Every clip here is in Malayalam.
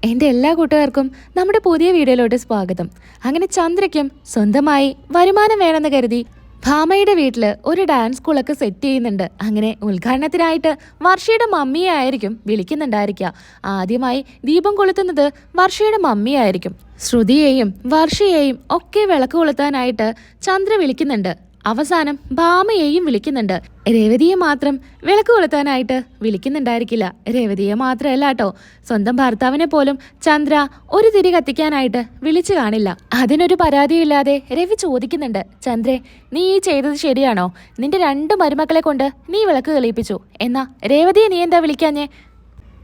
എൻ്റെ എല്ലാ കൂട്ടുകാർക്കും നമ്മുടെ പുതിയ വീഡിയോയിലോട്ട് സ്വാഗതം. അങ്ങനെ ചന്ദ്രയ്ക്കും സ്വന്തമായി വരുമാനം വേണമെന്ന് കരുതി ഭാമയുടെ വീട്ടില് ഒരു ഡാൻസ് സ്കൂളൊക്കെ സെറ്റ് ചെയ്യുന്നുണ്ട്. അങ്ങനെ ഉദ്ഘാടനത്തിനായിട്ട് വർഷയുടെ മമ്മിയെ ആയിരിക്കും വിളിക്കുന്നുണ്ടായിരിക്കുക. ആദ്യമായി ദീപം കൊളുത്തുന്നത് വർഷയുടെ മമ്മിയായിരിക്കും. ശ്രുതിയെയും വർഷയെയും ഒക്കെ വിളക്ക് കൊളുത്താനായിട്ട് ചന്ദ്ര വിളിക്കുന്നുണ്ട്. അവസാനം ഭാമയെയും വിളിക്കുന്നുണ്ട്. രേവതിയെ മാത്രം വിളക്ക് കൊളുത്താനായിട്ട് വിളിക്കുന്നുണ്ടായിരിക്കില്ല. രേവതിയെ മാത്രമല്ല കേട്ടോ, സ്വന്തം ഭർത്താവിനെ പോലും ചന്ദ്ര ഒരു തിരി കത്തിക്കാനായിട്ട് വിളിച്ചു കാണില്ല. അതിനൊരു പരാതിയില്ലാതെ രവി ചോദിക്കുന്നുണ്ട്, ചന്ദ്രേ, നീ ഈ ചെയ്തത് ശരിയാണോ? നിന്റെ 2 മരുമക്കളെ കൊണ്ട് നീ വിളക്ക് തെളിയിപ്പിച്ചു, എന്നാ രേവതിയെ നീ എന്താ വിളിക്കാഞ്ഞേ?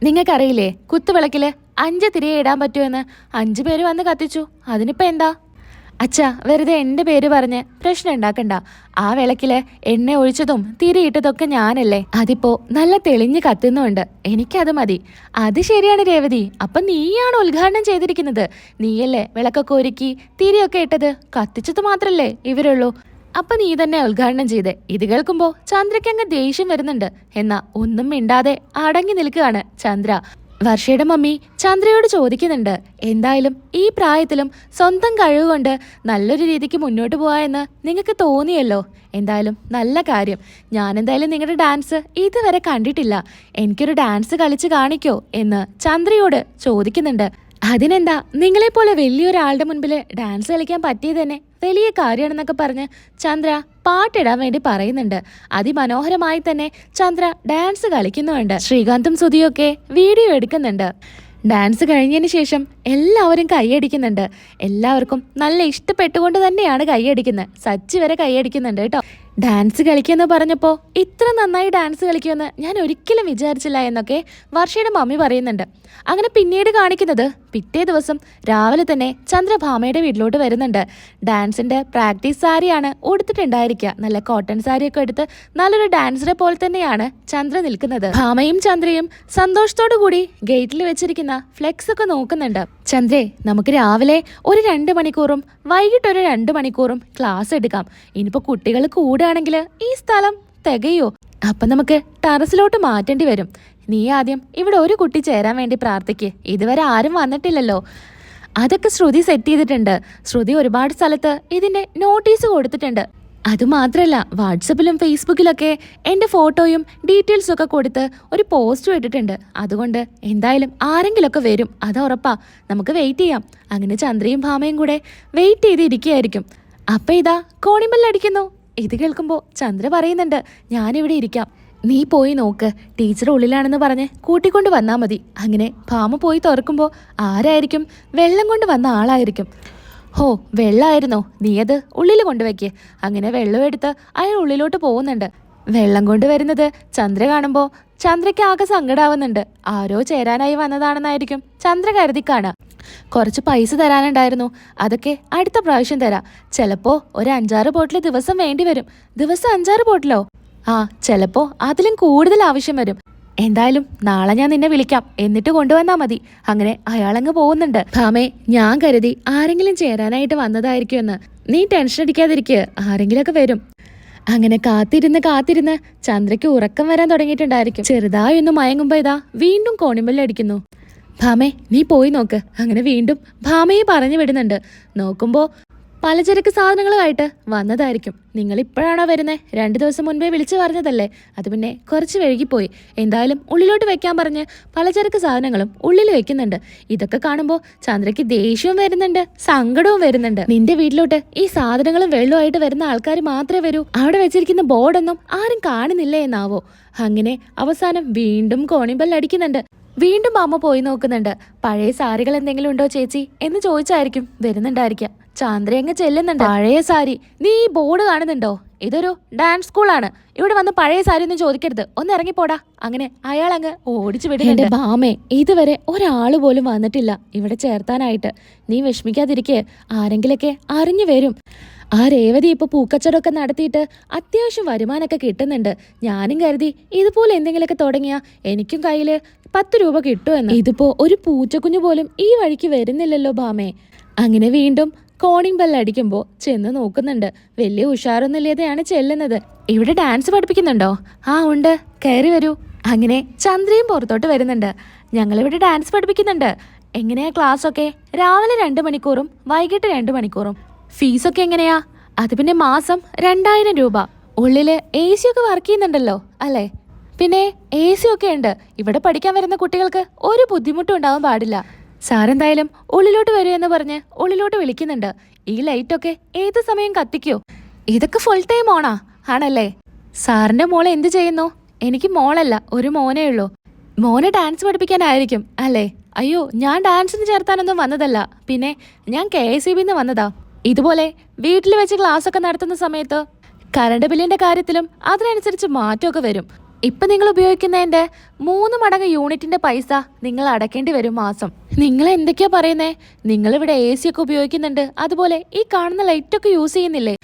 നിങ്ങൾക്കറിയില്ലേ, കുത്തുവിളക്കില് 5 തിരിയെ ഇടാൻ പറ്റുമെന്ന്? 5 പേര് വന്ന് കത്തിച്ചു, അതിനിപ്പോ എന്താ? അച്ഛാ, വെറുതെ എൻ്റെ പേര് പറഞ്ഞ് പ്രശ്നം ഉണ്ടാക്കണ്ട. ആ വിളക്കില് എണ്ണ ഒഴിച്ചതും തിരിയിട്ടതൊക്കെ ഞാനല്ലേ. അതിപ്പോ നല്ല തെളിഞ്ഞ് കത്തുന്നുണ്ട്, എനിക്കത് മതി. അത് ശരിയാണ് രേവതി, അപ്പൊ നീയാണ് ഉദ്ഘാടനം ചെയ്തിരിക്കുന്നത്. നീയല്ലേ വിളക്കൊക്കെ ഒരുക്കി തിരിയൊക്കെ ഇട്ടത്? കത്തിച്ചത് മാത്രല്ലേ ഇവരുള്ളൂ. അപ്പൊ നീ തന്നെ ഉദ്ഘാടനം ചെയ്തേ. ഇത് കേൾക്കുമ്പോ ചന്ദ്രയ്ക്ക് അങ്ങ് ദേഷ്യം വരുന്നുണ്ട്. എന്നാ ഒന്നും മിണ്ടാതെ അടങ്ങി നിൽക്കുകയാണ് ചന്ദ്ര. വർഷയുടെ മമ്മി ചന്ദ്രയോട് ചോദിക്കുന്നുണ്ട്, എന്തായാലും ഈ പ്രായത്തിലും സ്വന്തം കഴിവുകൊണ്ട് നല്ലൊരു രീതിക്ക് മുന്നോട്ട് പോവാ എന്ന് നിങ്ങൾക്ക് തോന്നിയല്ലോ. എന്തായാലും നല്ല കാര്യം. ഞാനെന്തായാലും നിങ്ങളുടെ ഡാൻസ് ഇതുവരെ കണ്ടിട്ടില്ല. എനിക്കൊരു ഡാൻസ് കളിച്ച് കാണിക്കോ എന്ന് ചന്ദ്രയോട് ചോദിക്കുന്നുണ്ട്. അതിനെന്താ, നിങ്ങളെപ്പോലെ വലിയൊരാളുടെ മുൻപിൽ ഡാൻസ് കളിക്കാൻ പറ്റിയത് തന്നെ വലിയ കാര്യമാണെന്നൊക്കെ പറഞ്ഞ് ചന്ദ്ര പാട്ടിടാൻ വേണ്ടി പറയുന്നുണ്ട്. അതിമനോഹരമായി തന്നെ ചന്ദ്ര ഡാൻസ് കളിക്കുന്നുണ്ട്. ശ്രീകാന്തും സുധിയൊക്കെ വീഡിയോ എടുക്കുന്നുണ്ട്. ഡാൻസ് കഴിഞ്ഞതിന് ശേഷം എല്ലാവരും കൈയടിക്കുന്നുണ്ട്. എല്ലാവർക്കും നല്ല ഇഷ്ടപ്പെട്ടുകൊണ്ട് തന്നെയാണ് കൈയടിക്കുന്നത്. സച്ചി വരെ കൈയടിക്കുന്നുണ്ട് കേട്ടോ. ഡാൻസ് കളിക്കുമെന്ന് പറഞ്ഞപ്പോൾ ഇത്ര നന്നായി ഡാൻസ് കളിക്കുമെന്ന് ഞാൻ ഒരിക്കലും വിചാരിച്ചില്ല എന്നൊക്കെ വർഷയുടെ മമ്മി പറയുന്നുണ്ട്. അങ്ങനെ പിന്നീട് കാണിക്കുന്നത് പിറ്റേ ദിവസം രാവിലെ തന്നെ ചന്ദ്ര ഭാമയുടെ വീട്ടിലോട്ട് വരുന്നുണ്ട്. ഡാൻസിന്റെ പ്രാക്ടീസ് സാരിയാണ് ഉടുത്തിട്ടുണ്ടായിരിക്കുക. നല്ല കോട്ടൺ സാരിയൊക്കെ എടുത്ത് നല്ലൊരു ഡാൻസറെ പോലെ തന്നെയാണ് ചന്ദ്ര നിൽക്കുന്നത്. ഭാമയും ചന്ദ്രയും സന്തോഷത്തോടു കൂടി ഗേറ്റിൽ വെച്ചിരിക്കുന്ന ഫ്ലെക്സ് ഒക്കെ നോക്കുന്നുണ്ട്. ചന്ദ്രേ, നമുക്ക് രാവിലെ ഒരു 2 മണിക്കൂറും വൈകിട്ട് ഒരു 2 മണിക്കൂറും ക്ലാസ് എടുക്കാം. ഇനിയിപ്പോ കുട്ടികൾ കൂടുകയാണെങ്കിൽ ഈ സ്ഥലം തികയോ? അപ്പൊ നമുക്ക് ടെറസിലോട്ട് മാറ്റേണ്ടി വരും. നീ ആദ്യം ഇവിടെ ഒരു കുട്ടി ചേരാൻ വേണ്ടി പ്രാർത്ഥിക്ക്. ഇതുവരെ ആരും വന്നിട്ടില്ലല്ലോ. അതൊക്കെ ശ്രുതി സെറ്റ് ചെയ്തിട്ടുണ്ട്. ശ്രുതി ഒരുപാട് സ്ഥലത്ത് ഇതിന്റെ നോട്ടീസ് കൊടുത്തിട്ടുണ്ട്. അതുമാത്രല്ല, വാട്സപ്പിലും ഫേസ്ബുക്കിലൊക്കെ എൻ്റെ ഫോട്ടോയും ഡീറ്റെയിൽസും ഒക്കെ കൊടുത്ത് ഒരു പോസ്റ്റും ഇട്ടിട്ടുണ്ട്. അതുകൊണ്ട് എന്തായാലും ആരെങ്കിലുമൊക്കെ വരും, അത് ഉറപ്പാ. നമുക്ക് വെയിറ്റ് ചെയ്യാം. അങ്ങനെ ചന്ദ്രയും ഭാമയും കൂടെ വെയിറ്റ് ചെയ്തിരിക്കുകയായിരിക്കും. അപ്പം ഇതാ കോണിമ്പല്ലടിക്കുന്നു. ഇത് കേൾക്കുമ്പോൾ ചന്ദ്ര പറയുന്നുണ്ട്, ഞാനിവിടെ ഇരിക്കാം, നീ പോയി നോക്ക്. ടീച്ചർ ഉള്ളിലാണെന്ന് പറഞ്ഞ് കൂട്ടിക്കൊണ്ട് വന്നാൽ മതി. അങ്ങനെ ഭാമ പോയി തുറക്കുമ്പോൾ ആരായിരിക്കും? വെള്ളം കൊണ്ട് വന്ന ആളായിരിക്കും. ഹോ, വെള്ളമായിരുന്നോ? നീ അത് ഉള്ളിൽ കൊണ്ടുവയ്ക്ക്. അങ്ങനെ വെള്ളം എടുത്ത് അയാൾ ഉള്ളിലോട്ട് പോകുന്നുണ്ട്. വെള്ളം കൊണ്ടുവരുന്നത് ചന്ദ്ര കാണുമ്പോൾ ചന്ദ്രയ്ക്ക് ആകെ സങ്കടാവുന്നുണ്ട്. ആരോ ചേരാനായി വന്നതാണെന്നായിരിക്കും ചന്ദ്ര കരുതി കാണാം. കുറച്ച് പൈസ തരാനുണ്ടായിരുന്നു, അതൊക്കെ അടുത്ത പ്രാവശ്യം തരാം. ചിലപ്പോ ഒരു 5-6 ബോട്ടിൽ ദിവസം വേണ്ടി വരും. ദിവസം 5-6 ബോട്ടിലോ? ആ, ചിലപ്പോ അതിലും കൂടുതൽ ആവശ്യം വരും. എന്തായാലും നാളെ ഞാൻ നിന്നെ വിളിക്കാം, എന്നിട്ട് കൊണ്ടുവന്നാ മതി. അങ്ങനെ അയാളങ്ങ് പോകുന്നുണ്ട്. ഭാമേ, ഞാൻ കരുതി ആരെങ്കിലും ചേരാനായിട്ട് വന്നതായിരിക്കും എന്ന്. നീ ടെൻഷൻ അടിക്കാതിരിക്കുക, ആരെങ്കിലുമൊക്കെ വരും. അങ്ങനെ കാത്തിരുന്ന് ചന്ദ്രയ്ക്ക് ഉറക്കം വരാൻ തുടങ്ങിയിട്ടുണ്ടായിരിക്കും. ചെറുതായി ഒന്ന് മയങ്ങുമ്പോ ഇതാ വീണ്ടും കോണിമ്പല്ലടിക്കുന്നു. ഭാമേ, നീ പോയി നോക്ക്. അങ്ങനെ വീണ്ടും ഭാമയെ പറഞ്ഞു വിടുന്നുണ്ട്. നോക്കുമ്പോ പലചരക്ക് സാധനങ്ങളുമായിട്ട് വന്നതായിരിക്കും. നിങ്ങൾ ഇപ്പോഴാണോ വരുന്നത്? 2 ദിവസം മുൻപേ വിളിച്ചു പറഞ്ഞതല്ലേ? അത് പിന്നെ കുറച്ച് വൈകിപ്പോയി. എന്തായാലും ഉള്ളിലോട്ട് വെക്കാൻ പറഞ്ഞ് പലചരക്ക് സാധനങ്ങളും ഉള്ളിൽ വെക്കുന്നുണ്ട്. ഇതൊക്കെ കാണുമ്പോൾ ചന്ദ്രയ്ക്ക് ദേഷ്യവും വരുന്നുണ്ട്, സങ്കടവും വരുന്നുണ്ട്. നിന്റെ വീട്ടിലോട്ട് ഈ സാധനങ്ങളും വെള്ളവുമായിട്ട് വരുന്ന ആൾക്കാർ മാത്രമേ വരൂ. അവിടെ വെച്ചിരിക്കുന്ന ബോർഡൊന്നും ആരും കാണുന്നില്ലേ എന്നാവോ? അങ്ങനെ അവസാനം വീണ്ടും കോണിമ്പല്ലടിക്കുന്നുണ്ട്. വീണ്ടും അമ്മ പോയി നോക്കുന്നുണ്ട്. പഴയ സാരികൾ എന്തെങ്കിലും ഉണ്ടോ ചേച്ചി എന്ന് ചോദിച്ചായിരിക്കും വരുന്നുണ്ടായിരിക്കാം. ചന്ദ്രയങ്ങ് ചെല്ലുന്നുണ്ട്. പഴയ സാരി? നീ ഈ ബോർഡ് കാണുന്നുണ്ടോ? ഇതൊരു ഡാൻസ് സ്കൂളാണ്. ഇവിടെ വന്ന് പഴയ സാരി ഒന്നും ചോദിക്കരുത്, ഒന്ന് ഇറങ്ങിപ്പോടാ. അങ്ങനെ അയാൾ അങ്ങ് ഓടിച്ചു വിടുന്നുണ്ട്. ഭാമേ, ഇതുവരെ ഒരാള് പോലും വന്നിട്ടില്ല ഇവിടെ ചേർത്താനായിട്ട്. നീ വിഷമിക്കാതിരിക്കേ, ആരെങ്കിലൊക്കെ അറിഞ്ഞു വരും. ആ രേവതി ഇപ്പൊ പൂക്കച്ചവടമൊക്കെ നടത്തിയിട്ട് അത്യാവശ്യം വരുമാനമൊക്കെ കിട്ടുന്നുണ്ട്. ഞാനും കരുതി ഇതുപോലെ എന്തെങ്കിലുമൊക്കെ തുടങ്ങിയാ എനിക്കും കയ്യില് 10 രൂപ കിട്ടുമെന്ന്. ഇതിപ്പോ ഒരു പൂച്ചക്കുഞ്ഞു പോലും ഈ വഴിക്ക് വരുന്നില്ലല്ലോ ഭാമേ. അങ്ങനെ വീണ്ടും കോണിംഗ് ബെല്ലടിക്കുമ്പോൾ ചെന്ന് നോക്കുന്നുണ്ട്. വലിയ ഉഷാറൊന്നുമില്ലാതെയാണ് ചെല്ലുന്നത്. ഇവിടെ ഡാൻസ് പഠിപ്പിക്കുന്നുണ്ടോ? ആ ഉണ്ട്, കയറി വരൂ. അങ്ങനെ ചന്ദ്രയും പുറത്തോട്ട് വരുന്നുണ്ട്. ഞങ്ങളിവിടെ ഡാൻസ് പഠിപ്പിക്കുന്നുണ്ട്. എങ്ങനെയാ ക്ലാസ് ഒക്കെ? രാവിലെ 2 മണിക്കൂറും വൈകിട്ട് 2 മണിക്കൂറും. ഫീസൊക്കെ എങ്ങനെയാ? അത് പിന്നെ മാസം 2000 രൂപ. ഉള്ളില് AC ഒക്കെ വർക്ക് ചെയ്യുന്നുണ്ടല്ലോ അല്ലേ? പിന്നെ AC ഒക്കെ ഉണ്ട്. ഇവിടെ പഠിക്കാൻ വരുന്ന കുട്ടികൾക്ക് ഒരു ബുദ്ധിമുട്ടും ഉണ്ടാവാൻ പാടില്ല. സാറെന്തായാലും ഉള്ളിലോട്ട് വരുമെന്ന് പറഞ്ഞ് ഉള്ളിലോട്ട് വിളിക്കുന്നുണ്ട്. ഈ ലൈറ്റൊക്കെ ഏത് സമയം കത്തിക്കോ? ഇതൊക്കെ ഫുൾ ടൈം ഓണാ? ആണല്ലേ? സാറിന്റെ മോളെ എന്ത് ചെയ്യുന്നു? എനിക്ക് മോളല്ല, ഒരു മോനേ ഉള്ളൂ. മോനെ ഡാൻസ് പഠിപ്പിക്കാനായിരിക്കും അല്ലേ? അയ്യോ, ഞാൻ ഡാൻസിന് ചേർത്താനൊന്നും വന്നതല്ല. പിന്നെ ഞാൻ KSEBന്ന് വന്നതാ. ഇതുപോലെ വീട്ടിൽ വെച്ച് ക്ലാസ് ഒക്കെ നടത്തുന്ന സമയത്ത് കറണ്ട് ബില്ലിന്റെ കാര്യത്തിലും അതിനനുസരിച്ച് മാറ്റമൊക്കെ വരും. ഇപ്പൊ നിങ്ങൾ ഉപയോഗിക്കുന്നതിന്റെ 3 മടങ്ങ് യൂണിറ്റിന്റെ പൈസ നിങ്ങൾ അടക്കേണ്ടി വരും മാസം. നിങ്ങൾ എന്തൊക്കെയാ പറയുന്നേ? നിങ്ങളിവിടെ AC ഒക്കെ ഉപയോഗിക്കുന്നുണ്ട്, അതുപോലെ ഈ കാണുന്ന ലൈറ്റൊക്കെ യൂസ് ചെയ്യുന്നില്ലേ?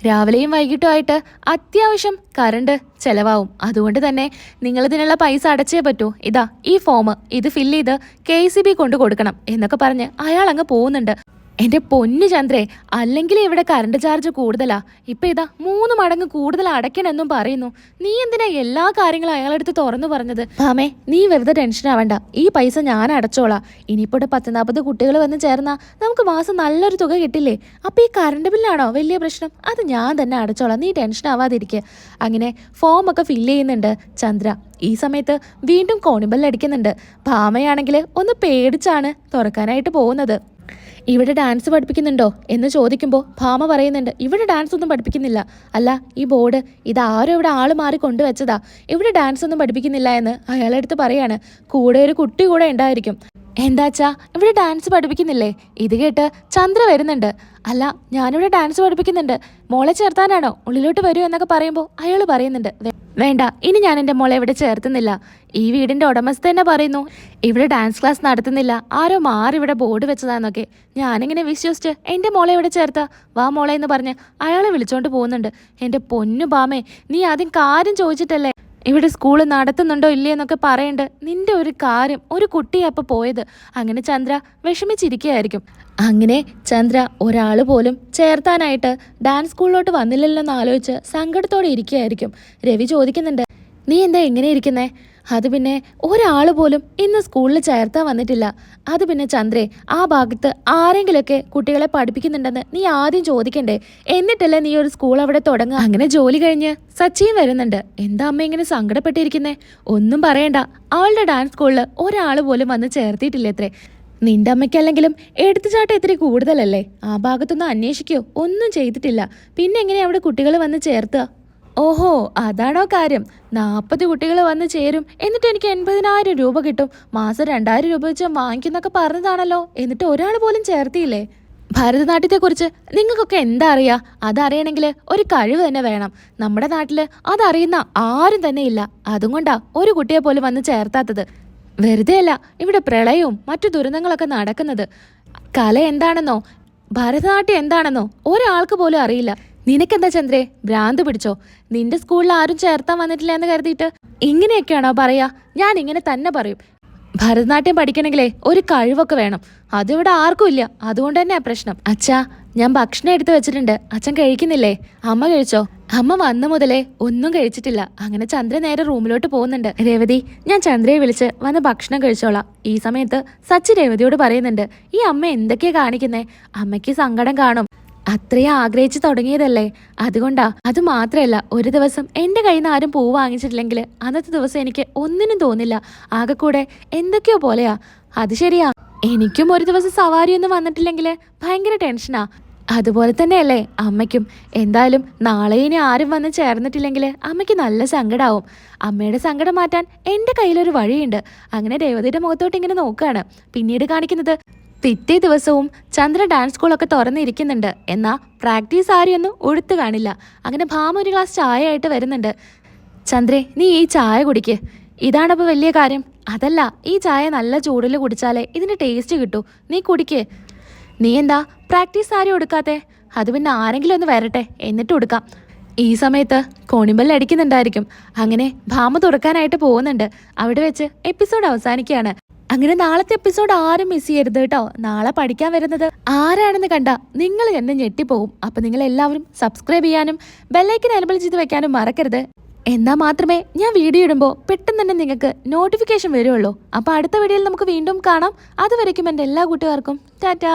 രാവിലെയും വൈകിട്ടുമായിട്ട് അത്യാവശ്യം കറണ്ട് ചെലവാവും. അതുകൊണ്ട് തന്നെ നിങ്ങൾ ഇതിനുള്ള പൈസ അടച്ചേ പറ്റൂ. ഇതാ ഈ ഫോം, ഇത് ഫില്ല് ചെയ്ത് KCB കൊണ്ട് കൊടുക്കണം എന്നൊക്കെ പറഞ്ഞ് അയാൾ അങ്ങ് പോകുന്നുണ്ട്. എന്റെ പൊന്നു ചന്ദ്രേ, അല്ലെങ്കിൽ ഇവിടെ കറണ്ട് ചാർജ് കൂടുതലാ. ഇപ്പൊ ഇതാ 3 മടങ്ങ് കൂടുതൽ അടയ്ക്കണമെന്നും പറയുന്നു. നീ എന്തിനാ എല്ലാ കാര്യങ്ങളും അയാളെടുത്ത് തുറന്നു പറഞ്ഞത്? ആമേ, നീ വെറുതെ ടെൻഷൻ ആവണ്ട. ഈ പൈസ ഞാൻ അടച്ചോളാം. ഇനിയിപ്പോൾ 10-40 കുട്ടികൾ വന്ന് ചേർന്നാ നമുക്ക് മാസം നല്ലൊരു തുക കിട്ടില്ലേ? അപ്പൊ ഈ കറണ്ട് ബില്ലാണോ വലിയ പ്രശ്നം? അത് ഞാൻ തന്നെ അടച്ചോളാം, നീ ടെൻഷൻ ആവാതിരിക്കുക. അങ്ങനെ ഫോം ഒക്കെ ഫില്ല് ചെയ്യുന്നുണ്ട് ചന്ദ്ര. ഈ സമയത്ത് വീണ്ടും കോണിബെല്ലടിക്കുന്നുണ്ട്. ഭാമയാണെങ്കിൽ ഒന്ന് പേടിച്ചാണ് തുറക്കാനായിട്ട് പോകുന്നത്. ഇവിടെ ഡാൻസ് പഠിപ്പിക്കുന്നുണ്ടോ എന്ന് ചോദിക്കുമ്പോൾ ഭാമ പറയുന്നുണ്ട്, ഇവിടെ ഡാൻസ് ഒന്നും പഠിപ്പിക്കുന്നില്ല. അല്ല, ഈ ബോർഡ് ഇത് ആരും ഇവിടെ ആള് മാറി കൊണ്ടുവച്ചതാ. ഇവിടെ ഡാൻസ് ഒന്നും പഠിപ്പിക്കുന്നില്ല എന്ന് അയാളെടുത്ത് പറയാണ്. കൂടെ ഒരു കുട്ടി കൂടെ ഉണ്ടായിരിക്കും. എന്താച്ചാ ഇവിടെ ഡാൻസ് പഠിപ്പിക്കുന്നില്ലേ? ഇത് കേട്ട് ചന്ദ്ര വരുന്നുണ്ട്. അല്ല, ഞാനിവിടെ ഡാൻസ് പഠിപ്പിക്കുന്നുണ്ട്, മോളെ ചേർത്താനാണോ? ഉള്ളിലോട്ട് വരൂ എന്നൊക്കെ പറയുമ്പോൾ അയാൾ പറയുന്നുണ്ട്, വേണ്ട, ഇനി ഞാൻ എൻ്റെ മോളെ ഇവിടെ ചേർത്തുന്നില്ല. ഈ വീടിന്റെ ഉടമസ്ഥ തന്നെ പറയുന്നു ഇവിടെ ഡാൻസ് ക്ലാസ് നടത്തുന്നില്ല, ആരോ മാറി ഇവിടെ ബോർഡ് വെച്ചതാന്നൊക്കെ. ഞാനിങ്ങനെ വിശ്വസിച്ച് എൻ്റെ മോളെ ഇവിടെ ചേർത്ത, വാ മോളെ എന്ന് പറഞ്ഞ് അയാളെ വിളിച്ചോണ്ട് പോകുന്നുണ്ട്. എൻ്റെ പൊന്നു ബാമേ, നീ ആദ്യം കാര്യം ചോദിച്ചിട്ടല്ലേ ഇവിടെ സ്കൂൾ നടത്തുന്നുണ്ടോ ഇല്ലേ എന്നൊക്കെ പറയണ്ട്. നിന്റെ ഒരു കാര്യം, ഒരു കുട്ടിയെ അപ്പൊ പോയത്. അങ്ങനെ ചന്ദ്ര വിഷമിച്ചിരിക്കുകയായിരിക്കും. അങ്ങനെ ചന്ദ്ര ഒരാൾ പോലും ചേർത്താനായിട്ട് ഡാൻസ് സ്കൂളിലോട്ട് വന്നില്ലല്ലോ എന്ന് ആലോചിച്ച് സങ്കടത്തോടെ ഇരിക്കുകയായിരിക്കും. രവി ചോദിക്കുന്നുണ്ട്, നീ എന്താ എങ്ങനെ ഇരിക്കുന്നേ? അത് പിന്നെ ഒരാൾ പോലും ഇന്ന് സ്കൂളിൽ ചേർത്താൻ വന്നിട്ടില്ല. അത് പിന്നെ ചന്ദ്രേ, ആ ഭാഗത്ത് ആരെങ്കിലൊക്കെ കുട്ടികളെ പഠിപ്പിക്കുന്നുണ്ടെന്ന് നീ ആദ്യം ചോദിക്കണ്ടേ? എന്നിട്ടല്ലേ നീ ഒരു സ്കൂൾ അവിടെ തുടങ്ങുക. അങ്ങനെ ജോലി കഴിഞ്ഞ് സച്ചിൻ വരുന്നുണ്ട്. എന്താ അമ്മ ഇങ്ങനെ സങ്കടപ്പെട്ടിരിക്കുന്നേ? ഒന്നും പറയണ്ട, അവളുടെ ഡാൻസ് സ്കൂളിൽ ഒരാൾ പോലും വന്ന് ചേർത്തിട്ടില്ലത്രേ. നിന്റെ അമ്മയ്ക്കല്ലെങ്കിലും എടുത്തുചാട്ടം ഇത്തിരി കൂടുതലല്ലേ? ആ ഭാഗത്തൊന്നും അന്വേഷിക്കോ? ഒന്നും ചെയ്തിട്ടില്ല. പിന്നെ എങ്ങനെയാ അവിടെ കുട്ടികൾ വന്ന് ചേർത്തുക? ഓഹോ, അതാണോ കാര്യം? 40 കുട്ടികൾ വന്ന് ചേരും, എന്നിട്ട് എനിക്ക് 80,000 രൂപ കിട്ടും, മാസം 2000 രൂപ വെച്ച് വാങ്ങിക്കുന്നൊക്കെ പറഞ്ഞതാണല്ലോ. എന്നിട്ട് ഒരാൾ പോലും ചേർത്തിയില്ലേ? ഭരതനാട്യത്തെക്കുറിച്ച് നിങ്ങൾക്കൊക്കെ എന്താ അറിയാ? അതറിയണമെങ്കിൽ ഒരു കഴിവ് തന്നെ വേണം. നമ്മുടെ നാട്ടിൽ അതറിയുന്ന ആരും തന്നെ ഇല്ല. അതുകൊണ്ടാ ഒരു കുട്ടിയെ പോലും വന്ന് ചേർത്താത്തത്. വെറുതെ അല്ല ഇവിടെ പ്രളയവും മറ്റു ദുരന്തങ്ങളൊക്കെ നടക്കുന്നത്. കല എന്താണെന്നോ ഭരതനാട്യം എന്താണെന്നോ ഒരാൾക്ക് പോലും അറിയില്ല. നിനക്കെന്താ ചന്ദ്രേ, ഭ്രാന്ത് പിടിച്ചോ? നിന്റെ സ്കൂളിൽ ആരും ചേർത്താൻ വന്നിട്ടില്ല എന്ന് കരുതിയിട്ട് ഇങ്ങനെയൊക്കെയാണോ പറയാ? ഞാൻ ഇങ്ങനെ തന്നെ പറയും. ഭരതനാട്യം പഠിക്കണമെങ്കിലേ ഒരു കഴിവൊക്കെ വേണം. അതിവിടെ ആർക്കും ഇല്ല. അതുകൊണ്ട് തന്നെയാ പ്രശ്നം. അച്ഛാ, ഞാൻ ഭക്ഷണം എടുത്തു വെച്ചിട്ടുണ്ട്, അച്ഛൻ കഴിക്കുന്നില്ലേ? അമ്മ കഴിച്ചോ? അമ്മ വന്നു മുതലേ ഒന്നും കഴിച്ചിട്ടില്ല. അങ്ങനെ ചന്ദ്ര നേരെ റൂമിലോട്ട് പോകുന്നുണ്ട്. രേവതി, ഞാൻ ചന്ദ്രയെ വിളിച്ച് വന്ന് ഭക്ഷണം കഴിച്ചോളാം. ഈ സമയത്ത് സച്ചി രേവതിയോട് പറയുന്നുണ്ട്, ഈ അമ്മ എന്തൊക്കെയാ കാണിക്കുന്നേ? അമ്മയ്ക്ക് സങ്കടം കാണും. അത്രയും ആഗ്രഹിച്ചു തുടങ്ങിയതല്ലേ, അതുകൊണ്ടാ. അത് മാത്രമല്ല, ഒരു ദിവസം എൻ്റെ കയ്യിൽ നിന്ന് ആരും പൂവ് വാങ്ങിച്ചിട്ടില്ലെങ്കിൽ അന്നത്തെ ദിവസം എനിക്ക് ഒന്നിനും തോന്നില്ല. ആകെ കൂടെ എന്തൊക്കെയോ പോലെയാ. അത് ശരിയാ, എനിക്കും ഒരു ദിവസം സവാരിയൊന്നും വന്നിട്ടില്ലെങ്കിൽ ഭയങ്കര ടെൻഷനാ. അതുപോലെ തന്നെയല്ലേ അമ്മയ്ക്കും. എന്തായാലും നാളെ ഇനി ആരും വന്ന് ചേർന്നിട്ടില്ലെങ്കിൽ അമ്മയ്ക്ക് നല്ല സങ്കടാവും. അമ്മയുടെ സങ്കടം മാറ്റാൻ എൻ്റെ കയ്യിലൊരു വഴിയുണ്ട്. അങ്ങനെ രേവതിയുടെ മുഖത്തോട്ട് ഇങ്ങനെ നോക്കുകയാണ്. പിന്നീട് കാണിക്കുന്നത് പിറ്റേ ദിവസവും ചന്ദ്ര ഡാൻസ് സ്കൂളൊക്കെ തുറന്നിരിക്കുന്നുണ്ട്. എന്നാൽ പ്രാക്ടീസ് ആരെയൊന്നും ഒഴുത്ത് കാണില്ല. അങ്ങനെ ഭാമ ഒരു ഗ്ലാസ് ചായ ആയിട്ട് വരുന്നുണ്ട്. ചന്ദ്രേ, നീ ഈ ചായ കുടിക്ക്. ഇതാണപ്പോൾ വലിയ കാര്യം. അതല്ല, ഈ ചായ നല്ല ചൂടിൽ കുടിച്ചാലേ ഇതിൻ്റെ ടേസ്റ്റ് കിട്ടൂ. നീ കുടിക്ക്. നീ എന്താ പ്രാക്ടീസ് ആരും എടുക്കാത്തെ? അത് പിന്നെ ആരെങ്കിലും ഒന്ന് വരട്ടെ, എന്നിട്ട് കൊടുക്കാം. ഈ സമയത്ത് കോണിബെൽ അടിക്കുന്നുണ്ടായിരിക്കും. അങ്ങനെ ഭാമ തുറക്കാനായിട്ട് പോകുന്നുണ്ട്. അവിടെ വെച്ച് എപ്പിസോഡ് അവസാനിക്കുകയാണ്. അങ്ങനെ നാളത്തെ എപ്പിസോഡ് ആരും മിസ് ചെയ്യരുത് കേട്ടോ. നാളെ പഠിക്കാൻ വരുന്നത് ആരാണെന്ന് കണ്ട നിങ്ങൾ എന്നെ ഞെട്ടിപ്പോകും. അപ്പം നിങ്ങൾ എല്ലാവരും സബ്സ്ക്രൈബ് ചെയ്യാനും ബെല്ലൈക്കൻ എനേബിൾ ചെയ്ത് വെക്കാനും മറക്കരുത്. എന്നാൽ മാത്രമേ ഞാൻ വീഡിയോ ഇടുമ്പോൾ പെട്ടെന്ന് തന്നെ നിങ്ങൾക്ക് നോട്ടിഫിക്കേഷൻ വരുള്ളൂ. അപ്പോൾ അടുത്ത വീഡിയോയിൽ നമുക്ക് വീണ്ടും കാണാം. അതുവരയ്ക്കും എൻ്റെ എല്ലാ കൂട്ടുകാർക്കും ടാറ്റാ.